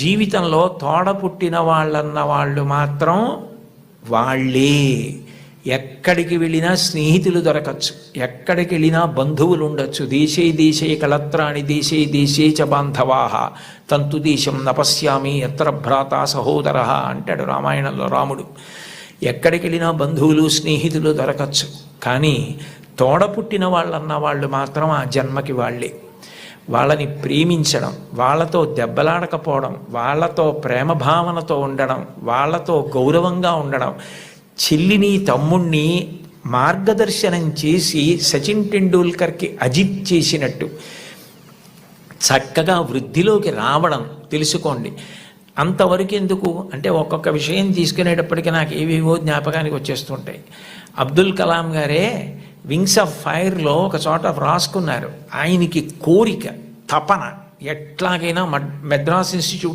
జీవితంలో తోడ పుట్టిన వాళ్ళన్న వాళ్ళు మాత్రం వాళ్ళే. ఎక్కడికి వెళ్ళినా స్నేహితులు దొరకచ్చు, ఎక్కడికి వెళ్ళినా బంధువులు ఉండొచ్చు. దేశే దేశే కళత్రాణి దేశే దేశే చ బాంధవాహ తంతు దేశం నపశ్యామి ఎత్ర భ్రాత సహోదర అంటాడు రామాయణంలో రాముడు. ఎక్కడికి వెళ్ళినా బంధువులు స్నేహితులు దొరకచ్చు, కానీ తోడ పుట్టిన వాళ్ళన్న వాళ్ళు మాత్రం ఆ జన్మకి వాళ్ళే. వాళ్ళని ప్రేమించడం, వాళ్ళతో దెబ్బలాడకపోవడం, వాళ్ళతో ప్రేమ భావనతో ఉండడం, వాళ్ళతో గౌరవంగా ఉండడం, చెల్లిని తమ్ముణ్ణి మార్గదర్శనం చేసి సచిన్ టెండూల్కర్కి అజిత్ చేసినట్టు చక్కగా వృద్ధిలోకి రావడం తెలుసుకోండి. అంతవరకు ఎందుకు అంటే ఒక్కొక్క విషయం తీసుకునేటప్పటికీ నాకు ఏవేవో జ్ఞాపకానికి వచ్చేస్తుంటాయి. అబ్దుల్ కలాం గారే వింగ్స్ ఆఫ్ ఫైర్లో ఒక చోట రాసుకున్నారు, ఆయనకి కోరిక, తపన ఎట్లాగైనా మద్రాస్ ఇన్స్టిట్యూట్